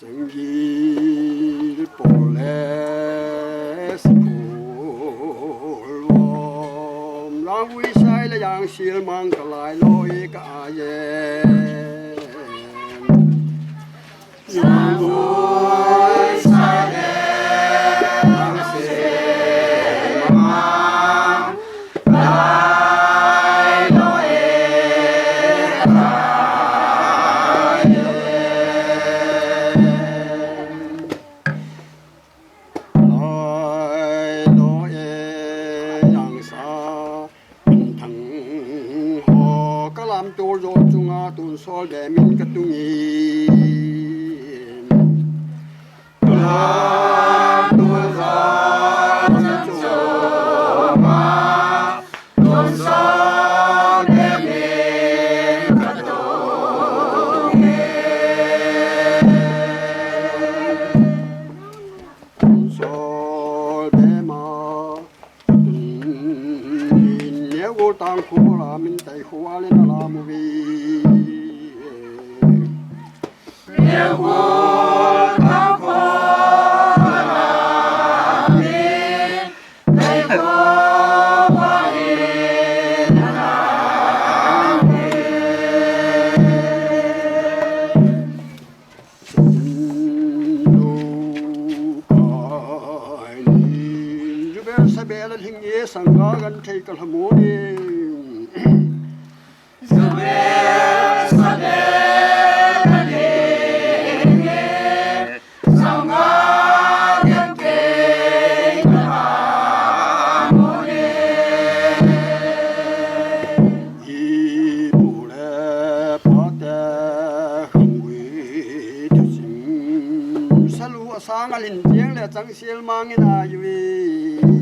Sanggel boleh sapholvom lang vuisai là jangsel mang Kalailo kayen yang vuisai jangsel mang Kalailo minthang lamtol chunga Tonsot min katunge Tonsot min katunge Tonsot Neogol tangkho min Taikho Neogol tangkho min Taikho Jubel sabel alhing Sanggel gan Taikho Jubel sabel alhing Sanggel gan Taikho ibule pate hangwi tusim salu asang alin jeng le jangsel mangin ayui